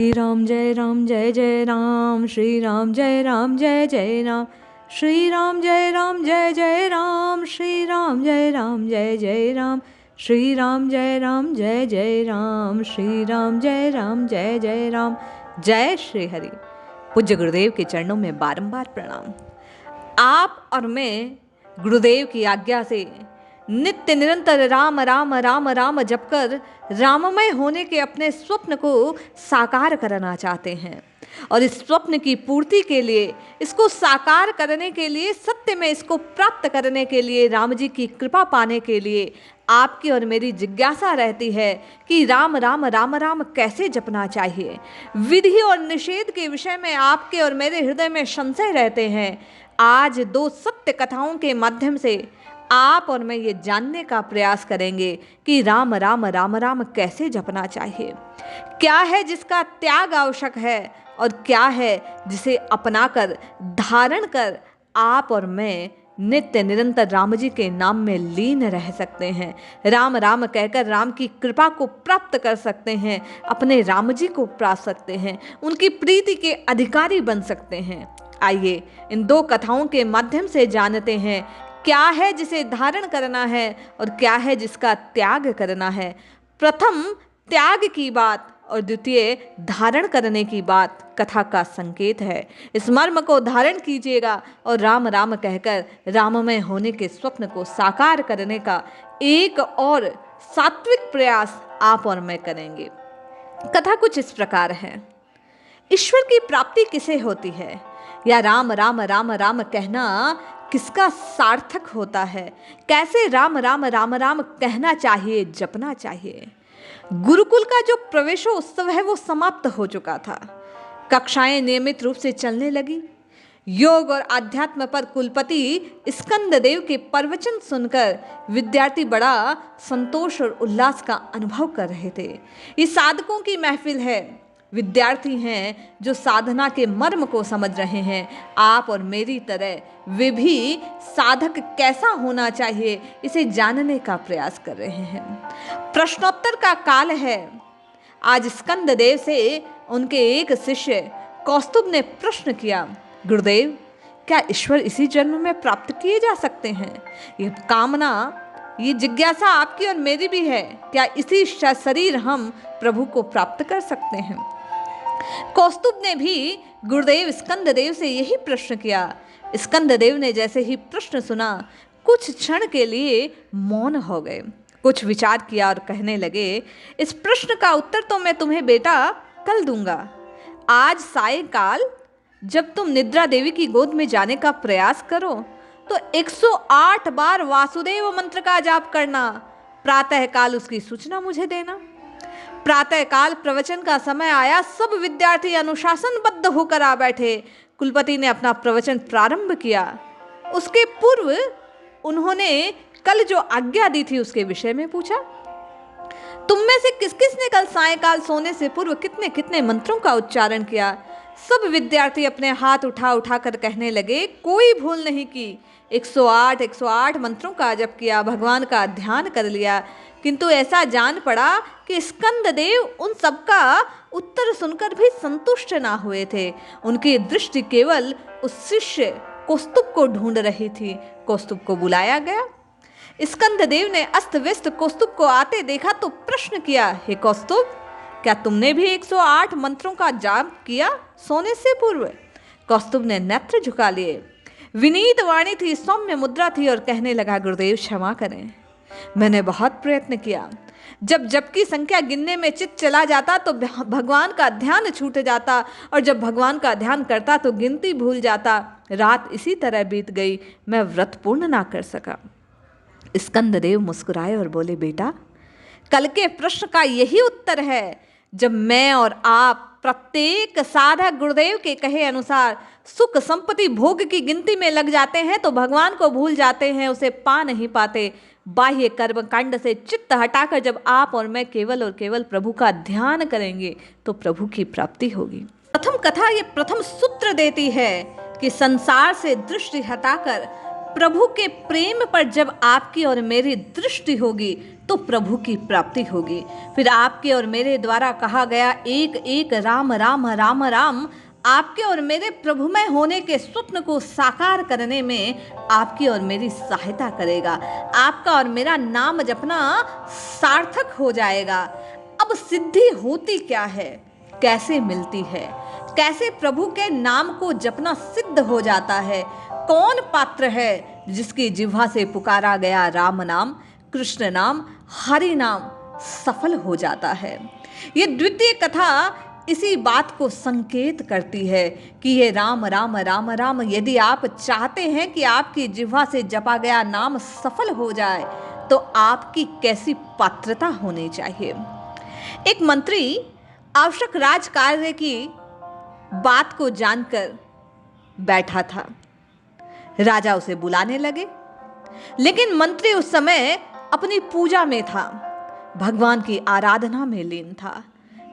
श्री राम जय जय राम, श्री राम जय जय राम, श्री राम जय जय राम, श्री राम जय जय राम, श्री राम जय जय राम, श्री राम जय जय राम। जय श्री हरि। पूज्य गुरुदेव के चरणों में बारंबार प्रणाम। आप और मैं गुरुदेव की आज्ञा से नित्य निरंतर राम राम राम राम जपकर राममय होने के अपने स्वप्न को साकार करना चाहते हैं। और इस स्वप्न की पूर्ति के लिए, इसको साकार करने के लिए, सत्य में इसको प्राप्त करने के लिए, राम जी की कृपा पाने के लिए आपकी और मेरी जिज्ञासा रहती है कि राम राम राम राम कैसे जपना चाहिए। विधि और निषेध के विषय में आपके और मेरे हृदय में संशय रहते हैं। आज दो सत्य कथाओं के माध्यम से आप और मैं ये जानने का प्रयास करेंगे कि राम राम राम राम कैसे जपना चाहिए। क्या है जिसका त्याग आवश्यक है और क्या है जिसे अपनाकर, धारण कर आप और मैं नित्य निरंतर राम जी के नाम में लीन रह सकते हैं। राम राम कहकर राम की कृपा को प्राप्त कर सकते हैं, अपने राम जी को पा सकते हैं, उनकी प्रीति के अधिकारी बन सकते हैं। आइए इन दो कथाओं के माध्यम से जानते हैं क्या है जिसे धारण करना है और क्या है जिसका त्याग करना है। प्रथम त्याग की बात और द्वितीय धारण करने की बात कथा का संकेत है। इस मर्म को धारण कीजिएगा और राम राम कहकर राममय होने के स्वप्न को साकार करने का एक और सात्विक प्रयास आप और मैं करेंगे। कथा कुछ इस प्रकार है। ईश्वर की प्राप्ति किसे होती है, या राम राम राम राम कहना किसका सार्थक होता है, कैसे राम राम राम राम कहना चाहिए, जपना चाहिए। गुरुकुल का जो प्रवेशोत्सव है वो समाप्त हो चुका था। कक्षाएं नियमित रूप से चलने लगी। योग और आध्यात्म पर कुलपति स्कंददेव के प्रवचन सुनकर विद्यार्थी बड़ा संतोष और उल्लास का अनुभव कर रहे थे। ये साधकों की महफिल है। विद्यार्थी हैं जो साधना के मर्म को समझ रहे हैं। आप और मेरी तरह वे भी साधक कैसा होना चाहिए इसे जानने का प्रयास कर रहे हैं। प्रश्नोत्तर का काल है। आज स्कंददेव से उनके एक शिष्य कौस्तुभ ने प्रश्न किया, गुरुदेव क्या ईश्वर इसी जन्म में प्राप्त किए जा सकते हैं? ये कामना, ये जिज्ञासा आपकी और मेरी भी है। क्या इसी शरीर हम प्रभु को प्राप्त कर सकते हैं? कौस्तुभ ने भी गुरुदेव स्कंददेव से यही प्रश्न किया। स्कंददेव ने जैसे ही प्रश्न सुना कुछ क्षण के लिए मौन हो गए, कुछ विचार किया और कहने लगे, इस प्रश्न का उत्तर तो मैं तुम्हें बेटा कल दूंगा। आज सायंकाल जब तुम निद्रा देवी की गोद में जाने का प्रयास करो तो 108 बार वासुदेव मंत्र का जाप करना। प्रातःकाल उसकी सूचना मुझे देना। प्रातःकाल प्रवचन का समय आया, सब विद्यार्थी अनुशासनबद्ध होकर आ बैठे। कुलपति ने अपना प्रवचन प्रारंभ किया। उसके पूर्व उन्होंने कल जो आज्ञा दी थी उसके विषय में पूछा। तुम में से किस किस ने कल सायंकाल सोने से पूर्व कितने कितने मंत्रों का उच्चारण किया? सब विद्यार्थी अपने हाथ उठा कर कहने लगे, कोई भूल नहीं की। 108 मंत्रों का जप किया, भगवान का ध्यान कर लिया। किंतु ऐसा जान पड़ा कि स्कंददेव उन सबका उत्तर सुनकर भी संतुष्ट ना हुए थे। उनकी दृष्टि केवल उस शिष्य कौस्तुभ को ढूंढ रही थी। कौस्तुभ को बुलाया गया। स्कंददेव ने अस्त व्यस्त कौस्तुभ को आते देखा तो प्रश्न किया, हे कौस्तुभ क्या तुमने भी 108 मंत्रों का जाप किया सोने से पूर्व? कौस्तुभ ने नेत्र झुका लिए। विनीत वाणी थी, सौम्य मुद्रा थी और कहने लगा, गुरुदेव क्षमा करें, मैंने बहुत प्रयत्न किया। जब की संख्या गिनने में चित्त चला जाता तो भगवान का ध्यान छूट जाता, और जब भगवान का ध्यान करता तो गिनती भूल जाता। रात इसी तरह बीत गई, मैं व्रत पूर्ण ना कर सका। स्कंददेव मुस्कुराए और बोले, बेटा कल के प्रश्न का यही उत्तर है। जब मैं और आप प्रत्येक साधक गुरुदेव के कहे अनुसार सुख संपत्ति भोग की गिनती में लग जाते हैं तो भगवान को भूल जाते हैं, उसे पा नहीं पाते। बाह्य कर्म कांड से चित्त हटाकर जब आप और मैं केवल और केवल प्रभु का ध्यान करेंगे तो प्रभु की प्राप्ति होगी। प्रथम कथा ये प्रथम सूत्र देती है कि संसार से दृष्टि हटाकर प्रभु के प्रेम पर जब आपकी और मेरी दृष्टि होगी तो प्रभु की प्राप्ति होगी। फिर आपके और मेरे द्वारा कहा गया एक एक राम राम राम राम आपके और मेरे प्रभुमय होने के स्वप्न को साकार करने में आपकी और मेरी सहायता करेगा। आपका और मेरा नाम जपना सार्थक हो जाएगा। अब सिद्धि होती क्या है, कैसे मिलती है, कैसे प्रभु के नाम को जपना सिद्ध हो जाता है? कौन पात्र है जिसकी जिह्वा से पुकारा गया राम नाम, कृष्ण नाम, हरि नाम सफल हो जाता है? ये द्वितीय कथा इसी बात को संकेत करती है कि ये राम राम राम राम यदि आप चाहते हैं कि आपकी जिह्वा से जपा गया नाम सफल हो जाए तो आपकी कैसी पात्रता होनी चाहिए। एक मंत्री आवश्यक राज कार्य की बात को जानकर बैठा था। राजा उसे बुलाने लगे, लेकिन मंत्री उस समय अपनी पूजा में था, भगवान की आराधना में लीन था।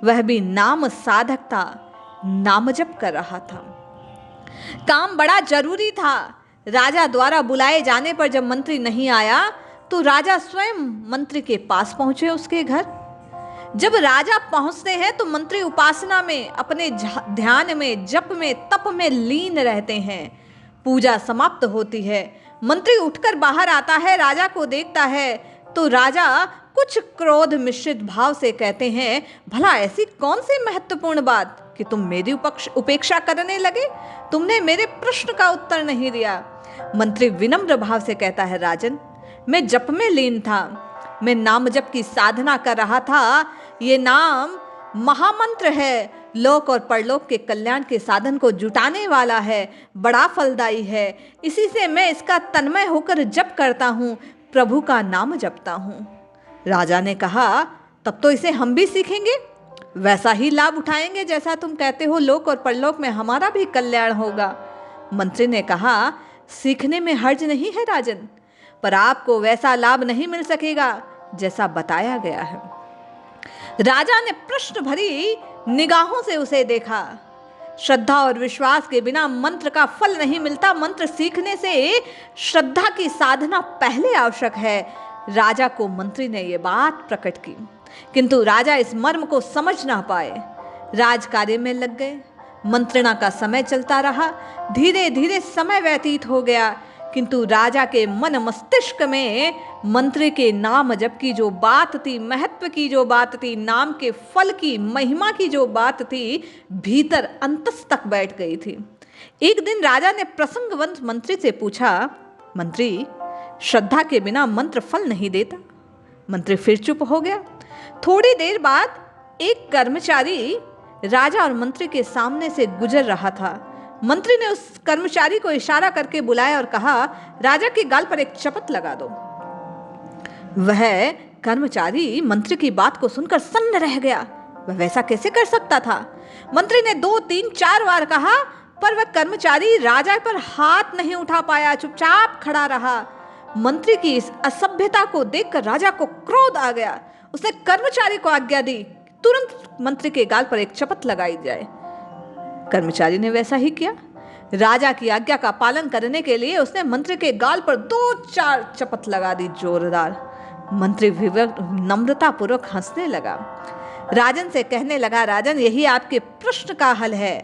वह भी नाम साधक था, नाम जप कर रहा था। काम बड़ा जरूरी था। राजा द्वारा बुलाए जाने पर जब मंत्री नहीं आया तो राजा स्वयं मंत्री के पास पहुंचे उसके घर। जब राजा पहुंचते हैं तो मंत्री उपासना में, अपने ध्यान में, जप में, तप में लीन रहते हैं। पूजा समाप्त होती है, मंत्री उठकर बाहर आता है, राजा को देखता है तो राजा कुछ क्रोध मिश्रित भाव से कहते हैं, भला ऐसी कौन सी महत्वपूर्ण बात कि तुम मेरी उपेक्षा करने लगे? तुमने मेरे प्रश्न का उत्तर नहीं दिया। मंत्री विनम्र भाव से कहता है, राजन, मैं जप में लीन था, मैं नाम जप की साधना कर रहा था। ये नाम महामंत्र है, लोक और परलोक के कल्याण के साधन को जुटाने वाला है, बड़ा फलदायी है। इसी से मैं इसका तन्मय होकर जप करता हूँ, प्रभु का नाम जपता हूँ। राजा ने कहा, तब तो इसे हम भी सीखेंगे, वैसा ही लाभ उठाएंगे जैसा तुम कहते हो, लोक और परलोक में हमारा भी कल्याण होगा। मंत्री ने कहा, सीखने में हर्ज नहीं है राजन, पर आपको वैसा लाभ नहीं मिल सकेगा जैसा बताया गया है। राजा ने प्रश्न भरी निगाहों से उसे देखा। श्रद्धा और विश्वास के बिना मंत्र का फल नहीं मिलता। मंत्र सीखने से श्रद्धा की साधना पहले आवश्यक है। राजा को मंत्री ने यह बात प्रकट की, किंतु राजा इस मर्म को समझ ना पाए। राज कार्य में लग गए। मंत्रणा का समय चलता रहा। धीरे धीरे समय व्यतीत हो गया, किंतु राजा के मन मस्तिष्क में मंत्री के नाम जप की जो बात थी, महत्व की जो बात थी, नाम के फल की, महिमा की जो बात थी, भीतर अंतस तक बैठ गई थी। एक दिन राजा ने प्रसंगवंत मंत्री से पूछा, मंत्री, श्रद्धा के बिना मंत्र फल नहीं देता। मंत्री फिर चुप हो गया। थोड़ी देर बाद एक कर्मचारी राजा और मंत्री के सामने से गुजर रहा था। मंत्री ने उस कर्मचारी को इशारा करके बुलाया और कहा, राजा के गाल पर एक चपत लगा दो। वह कर्मचारी मंत्री की बात को सुनकर सन्न रह गया। वह वैसा कैसे कर सकता था? मंत्री ने 2, 3, 4 बार कहा, पर वह कर्मचारी राजा पर हाथ नहीं उठा पाया, चुपचाप खड़ा रहा। मंत्री की इस असभ्यता को देखकर राजा को क्रोध आ गया। उसने कर्मचारी को आज्ञा दी, तुरंत मंत्री के गाल पर एक चपत लगाई जाए। कर्मचारी ने वैसा ही किया। राजा की आज्ञा का पालन करने के लिए उसने मंत्री के गाल पर 2-4 चपत लगा दी, जोरदार। मंत्री नम्रता पूर्वक हंसने लगा। राजन से कहने लगा, राजन, यही आपके प्रश्न का हल है।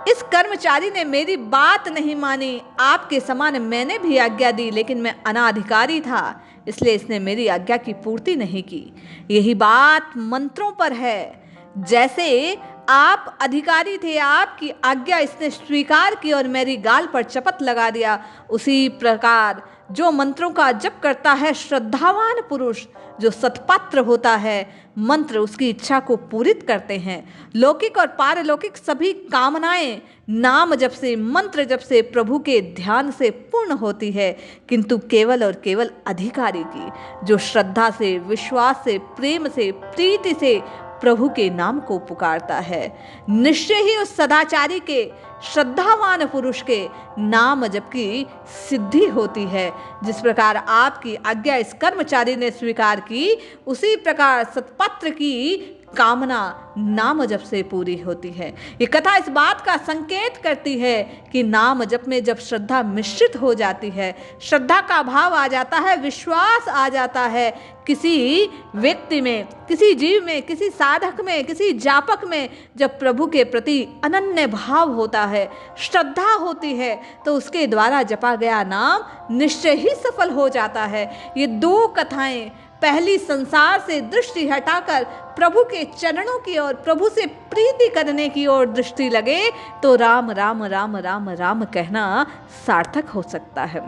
इस कर्मचारी ने मेरी बात नहीं मानी। आपके समान मैंने भी आज्ञा दी, लेकिन मैं अनाधिकारी था, इसलिए इसने मेरी आज्ञा की पूर्ति नहीं की। यही बात मंत्रों पर है। जैसे आप अधिकारी थे, आपकी आज्ञा इसने स्वीकार की और मेरी गाल पर चपत लगा दिया, उसी प्रकार जो मंत्रों का जप करता है श्रद्धावान पुरुष, जो सत्पात्र होता है, मंत्र उसकी इच्छा को पूरित करते हैं। लौकिक और पारलौकिक सभी कामनाएं नाम जप से, मंत्र जप से, प्रभु के ध्यान से पूर्ण होती है, किंतु केवल और केवल अधिकारी की, जो श्रद्धा से, विश्वास से, प्रेम से, प्रीति से प्रभु के नाम को पुकारता है। निश्चय ही उस सदाचारी के, श्रद्धावान पुरुष के नाम जप की सिद्धि होती है। जिस प्रकार आपकी आज्ञा इस कर्मचारी ने स्वीकार की, उसी प्रकार सत्पात्र की कामना नाम जप से पूरी होती है। ये कथा इस बात का संकेत करती है कि नाम जप में जब श्रद्धा मिश्रित हो जाती है, श्रद्धा का भाव आ जाता है, विश्वास आ जाता है, किसी व्यक्ति में, किसी जीव में, किसी साधक में, किसी जापक में जब प्रभु के प्रति अनन्य भाव होता है, श्रद्धा होती है, तो उसके द्वारा जपा गया नाम निश्चय ही सफल हो जाता है। ये दो कथाएं, पहली संसार से दृष्टि हटाकर प्रभु के चरणों की ओर, प्रभु से प्रीति करने की ओर दृष्टि लगे तो राम राम राम राम राम कहना सार्थक हो सकता है।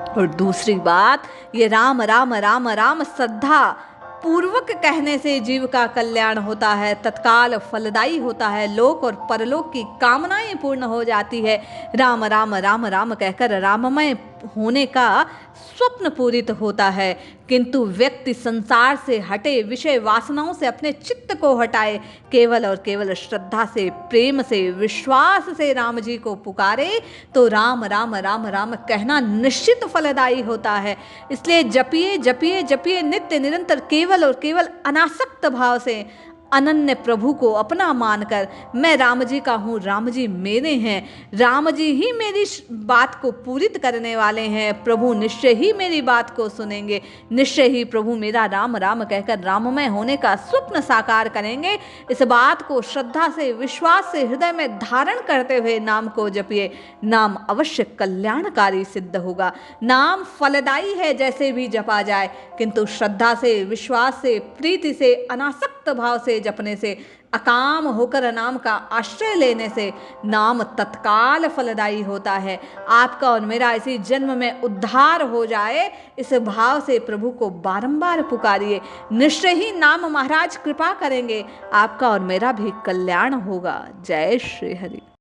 और दूसरी बात, ये राम राम राम राम श्रद्धा पूर्वक कहने से जीव का कल्याण होता है, तत्काल फलदायी होता है, लोक और परलोक की कामनाएं पूर्ण हो जाती है। राम राम राम राम कहकर राममय होने का स्वप्न पूरित होता है। किंतु व्यक्ति संसार से हटे, विषय वासनाओं से अपने चित्त को हटाए, केवल और केवल श्रद्धा से, प्रेम से, विश्वास से राम जी को पुकारे तो राम राम राम राम कहना निश्चित फलदायी होता है। इसलिए जपिए जपिए जपिए नित्य निरंतर, केवल और केवल अनासक्त भाव से, अनन्य प्रभु को अपना मानकर, मैं राम जी का हूँ, राम जी मेरे हैं, राम जी ही मेरी बात को पूरित करने वाले हैं, प्रभु निश्चय ही मेरी बात को सुनेंगे, निश्चय ही प्रभु मेरा राम राम कहकर राममय होने का स्वप्न साकार करेंगे। इस बात को श्रद्धा से, विश्वास से हृदय में धारण करते हुए नाम को जपिए। नाम अवश्य कल्याणकारी सिद्ध होगा। नाम फलदायी है जैसे भी जपा जाए, किंतु श्रद्धा से, विश्वास से, प्रीति से, अनासक्त भाव से जपने से, अकाम होकर नाम का आश्रय लेने से नाम तत्काल फलदायी होता है। आपका और मेरा इसी जन्म में उद्धार हो जाए, इस भाव से प्रभु को बारंबार पुकारिए। निश्चय ही नाम महाराज कृपा करेंगे, आपका और मेरा भी कल्याण होगा। जय श्री हरि।